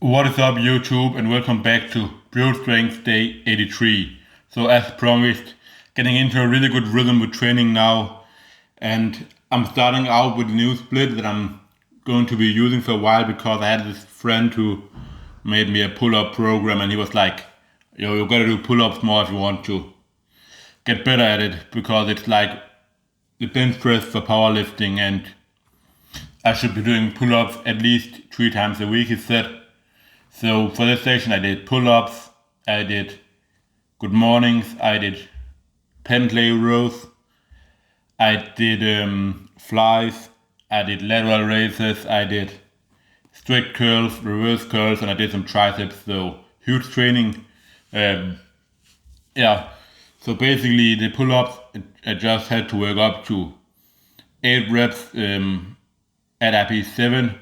What is up, YouTube, and welcome back to Brute Strength Day 83. So, as promised, getting into a really good rhythm with training now, and I'm starting out with a new split that I'm going to be using for a while because I had this friend who made me a pull-up program, and he was like, "Yo, you gotta do pull-ups more if you want to get better at it because it's like the bench press for powerlifting, and I should be doing pull-ups at least 3 times a week," he said. So for this session, I did pull-ups, I did good mornings, I did pendlay rows, I did flies, I did lateral raises, I did straight curls, reverse curls, and I did some triceps. So huge training. Um, yeah. So basically, the pull-ups, I just had to work up to 8 reps at RP7,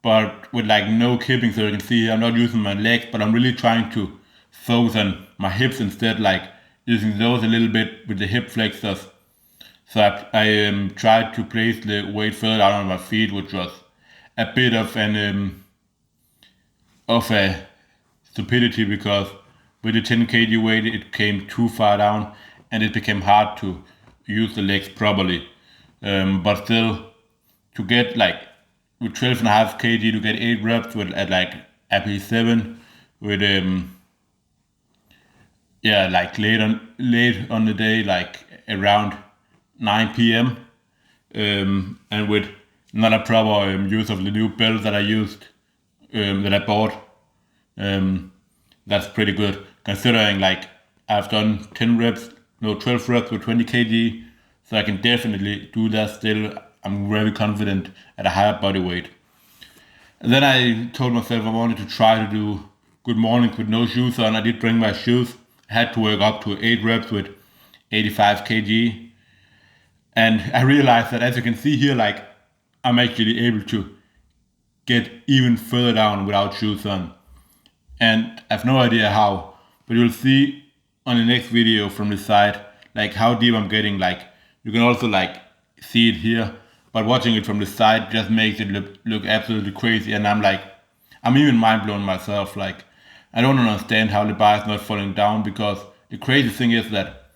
but with like no kipping. So you can see I'm not using my legs, but I'm really trying to focus on my hips instead, like using those a little bit with the hip flexors. So I tried to place the weight further down on my feet, which was a bit of a stupidity because with the 10 kg weight it came too far down and it became hard to use the legs properly. But still, to get like with 12.5 kg to get 8 reps with at like AP7 with like late on the day, like around 9 p.m. And with not a proper use of the new belt that I used, that I bought. That's pretty good considering like I've done 12 reps with 20 kg, so I can definitely do that still. I'm very confident at a higher body weight. And then I told myself I wanted to try to do good mornings with no shoes on. I did bring my shoes. I had to work up to 8 reps with 85 kg. And I realized that, as you can see here, like I'm actually able to get even further down without shoes on. And I have no idea how, but you'll see on the next video from the side, like how deep I'm getting. Like you can also like see it here, but watching it from the side just makes it look absolutely crazy. And I'm even mind blown myself. Like I don't understand how the bar is not falling down, because the crazy thing is that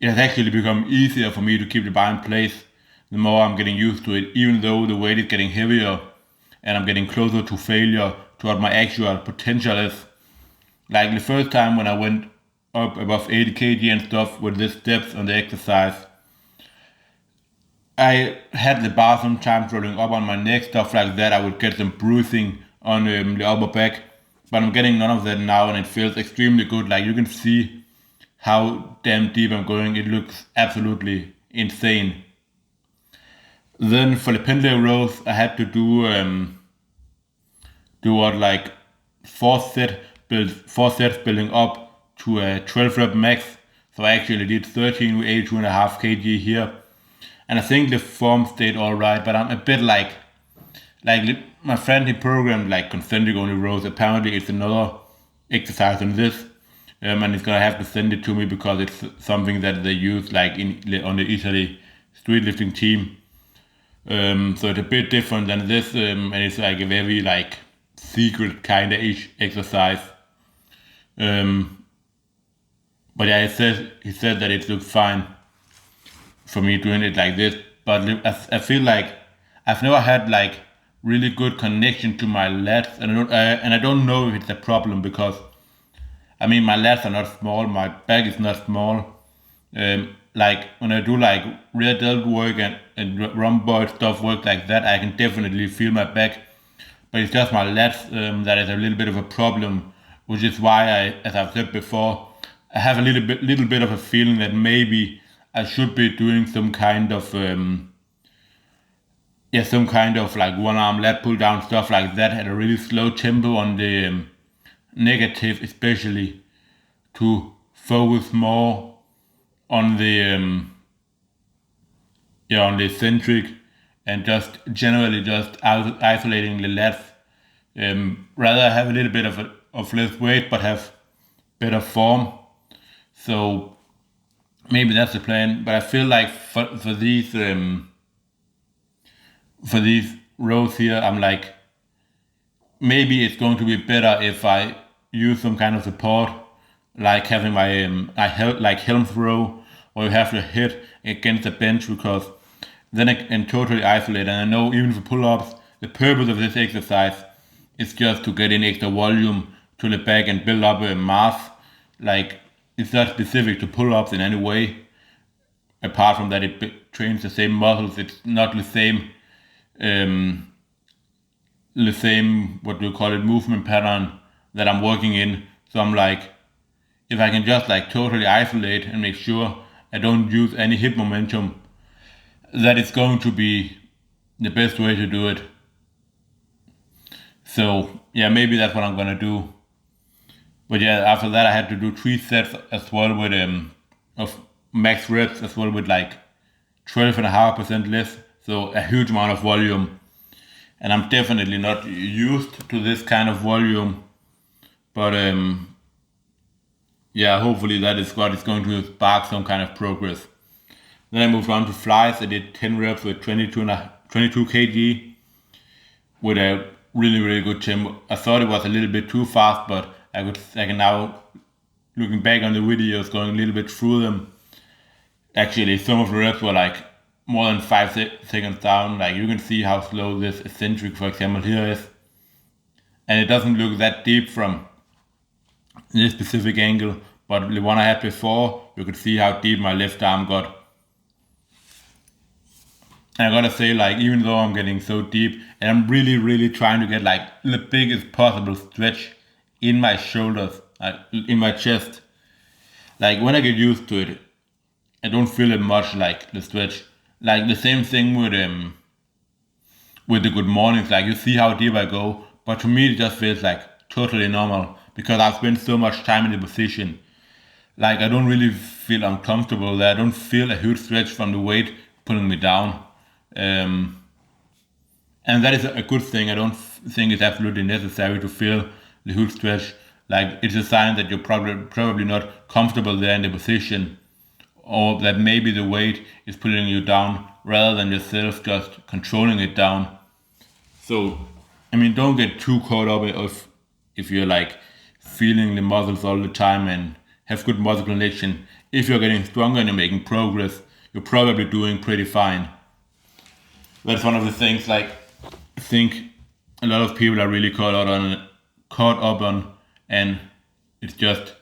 it has actually become easier for me to keep the bar in place the more I'm getting used to it, even though the weight is getting heavier and I'm getting closer to failure to what my actual potential is. Like the first time when I went up above 80 kg and stuff with the steps on the exercise, I had the bar sometimes rolling up on my neck, stuff like that. I would get some bruising on the upper back, but I'm getting none of that now, and it feels extremely good. Like you can see how damn deep I'm going. It looks absolutely insane. Then for the pendlay rows, I had to do what like four sets building up to a 12 rep max. So I actually did 13 with 82.5 kg here, and I think the form stayed all right. But I'm a bit like my friend he programmed like concentric only rows. Apparently it's another exercise than this, and he's gonna have to send it to me because it's something that they use like on the Italy street lifting team. So it's a bit different than this, and it's like a very like secret kind of ish exercise. Um, but yeah, he said that it looks fine for me doing it like this. But I feel like I've never had like really good connection to my lats, and I don't know if it's a problem because I mean my lats are not small, my back is not small. Like when I do like rear delt work and rhomboid stuff work like that, I can definitely feel my back, but it's just my lats that is a little bit of a problem, which is why as I've said before, I have a little bit of a feeling that maybe I should be doing some kind of like one arm lat pull down stuff like that at a really slow tempo on the negative, especially to focus more on the eccentric and just generally just isolating the lats. Rather have a little bit of less weight but have better form. So maybe that's the plan. But I feel like for these rows here, I'm like maybe it's going to be better if I use some kind of support, like having my like Helm's row, or you have to hit against the bench, because then I can totally isolate. And I know even for pull-ups, the purpose of this exercise is just to get in extra volume to the back and build up a mass. Like, it's not specific to pull-ups in any way. Apart from that, it trains the same muscles. It's not the same what do you call it, movement pattern that I'm working in. So I'm like, if I can just like totally isolate and make sure I don't use any hip momentum, that it's going to be the best way to do it. So yeah, maybe that's what I'm gonna do. But yeah, after that I had to do 3 sets as well with of max reps as well with like 12.5% less. So a huge amount of volume. And I'm definitely not used to this kind of volume. But yeah, hopefully that is what is going to spark some kind of progress. Then I moved on to flies. I did 10 reps with 22 kg with a really good tempo. I thought it was a little bit too fast, but I can now, looking back on the videos, going a little bit through them. Actually, some of the reps were like more than 5 seconds down. Like, you can see how slow this eccentric, for example, here is. And it doesn't look that deep from this specific angle, but the one I had before, you could see how deep my left arm got. And I gotta say, like, even though I'm getting so deep, and I'm really trying to get like the biggest possible stretch in my shoulders, in my chest. Like, when I get used to it, I don't feel it much, like the stretch. Like the same thing with the good mornings. Like, you see how deep I go, but to me it just feels like totally normal because I've spent so much time in the position. Like, I don't really feel uncomfortable there. I don't feel a huge stretch from the weight pulling me down. And that is a good thing. I don't think it's absolutely necessary to feel the huge stretch. Like, it's a sign that you're probably not comfortable there in the position, or that maybe the weight is pulling you down rather than yourself just controlling it down. So, I mean, don't get too caught up if you're like feeling the muscles all the time and have good muscle connection. If you're getting stronger and you're making progress, you're probably doing pretty fine. That's one of the things, like, I think a lot of people are really caught up on, and it's just,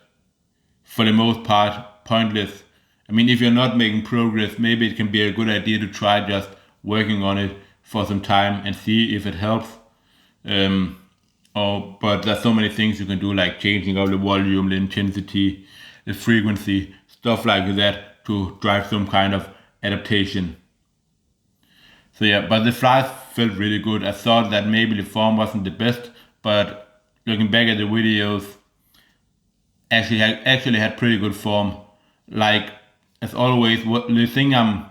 for the most part, pointless. I mean, if you're not making progress, maybe it can be a good idea to try just working on it for some time and see if it helps. But there's so many things you can do, like changing up the volume, the intensity, the frequency, stuff like that, to drive some kind of adaptation. So yeah, but the flies felt really good. I thought that maybe the form wasn't the best, but looking back at the videos, actually had pretty good form. Like, as always, the thing I'm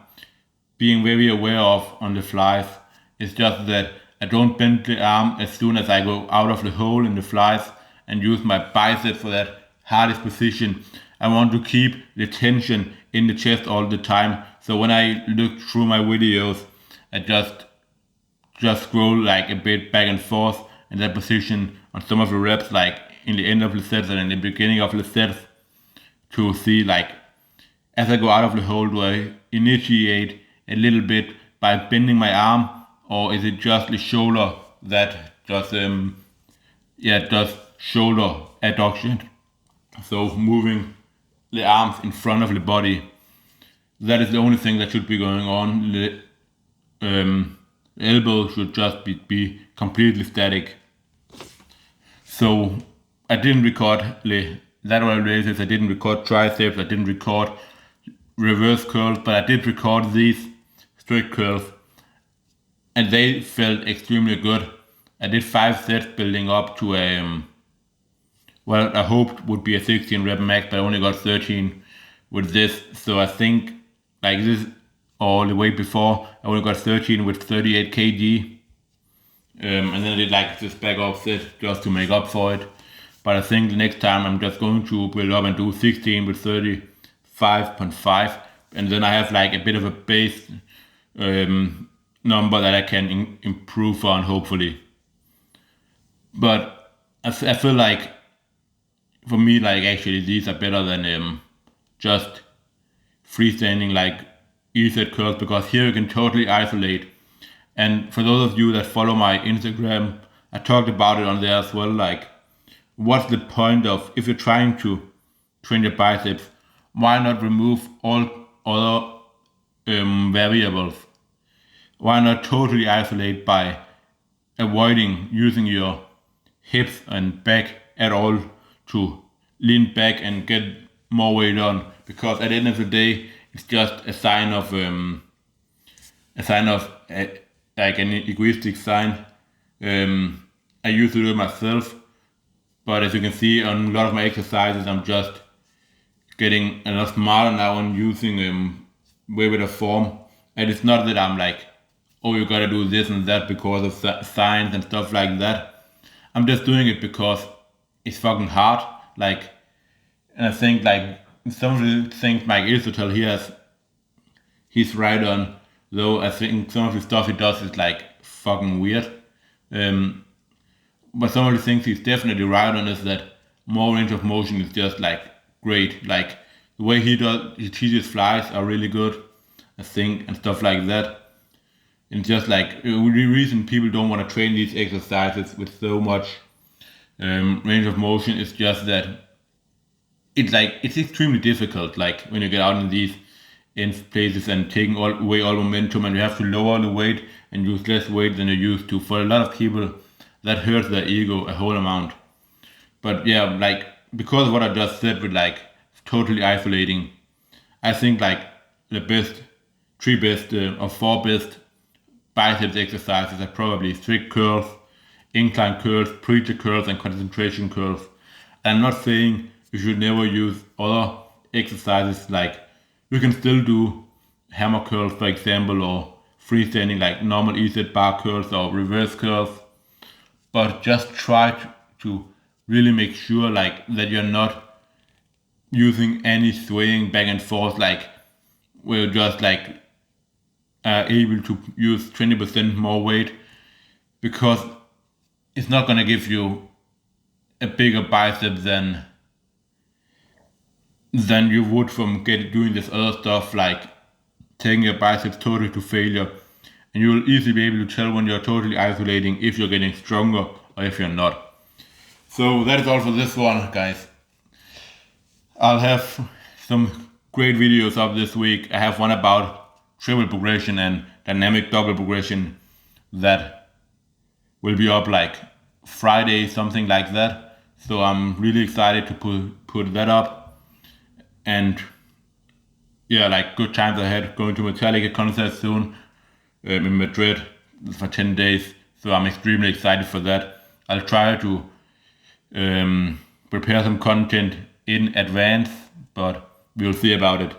being very aware of on the flies is just that I don't bend the arm as soon as I go out of the hole in the flies and use my bicep for that hardest position. I want to keep the tension in the chest all the time. So when I look through my videos, I just scroll like a bit back and forth in that position on some of the reps, like in the end of the sets and in the beginning of the sets, to see, like, as I go out of the hole, do I initiate a little bit by bending my arm, or is it just the shoulder that just shoulder adduction? So moving the arms in front of the body. That is the only thing that should be going on. The elbow should just be completely static. So I didn't record the lateral raises, I didn't record triceps, I didn't record reverse curls, but I did record these strict curls, and they felt extremely good. I did 5 sets building up to what I hoped would be a 16 rep max, but I only got 13 with this. So I think, like this, or the weight before, I only got 13 with 38 kg. And then I did like this back off set just to make up for it. But I think the next time I'm just going to build up and do 16 with 35.5. And then I have like a bit of a base number that I can improve on, hopefully. But I feel like for me, like actually these are better than just freestanding like EZ curls, because here you can totally isolate. And for those of you that follow my Instagram, I talked about it on there as well. Like, what's the point of, if you're trying to train your biceps, why not remove all other variables? Why not totally isolate by avoiding using your hips and back at all to lean back and get more weight on? Because at the end of the day, it's just a sign of like an egoistic sign. I used to do it myself, but as you can see on a lot of my exercises, I'm just getting a lot smarter now and using way better form. And it's not that I'm like, oh, you gotta do this and that because of science and stuff like that. I'm just doing it because it's fucking hard. Like, and I think like some of the things Mike Aristotle here he's right on. Though I think some of the stuff he does is like fucking weird. But some of the things he's definitely right on is that more range of motion is just like great. Like the way he teaches flies are really good, I think, and stuff like that. And just like the reason people don't want to train these exercises with so much range of motion is just that it's extremely difficult. Like when you get out in these places and taking away all momentum, and you have to lower the weight and use less weight than you used to. For a lot of people, that hurts their ego a whole amount. But yeah, like because of what I just said with like totally isolating, I think like the three best or four best biceps exercises are probably strict curls, incline curls, preacher curls, and concentration curls. I'm not saying you should never use other exercises. Like you can still do hammer curls, for example, or freestanding like normal EZ bar curls or reverse curls. But just try to really make sure like that you're not using any swaying back and forth, like where you're just like able to use 20% more weight, because it's not gonna give you a bigger bicep than you would from doing this other stuff, like taking your biceps totally to failure. And you will easily be able to tell when you're totally isolating if you're getting stronger or if you're not. So that is all for this one, guys. I'll have some great videos up this week. I have one about triple progression and dynamic double progression that will be up like Friday, something like that. So I'm really excited to put that up. And yeah, like good times ahead. Going to Metallica concert soon in Madrid for 10 days. So I'm extremely excited for that. I'll try to prepare some content in advance, but we'll see about it.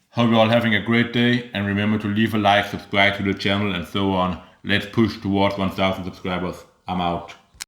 Hope you're all having a great day, and remember to leave a like, subscribe to the channel, and so on. Let's push towards 1,000 subscribers. I'm out.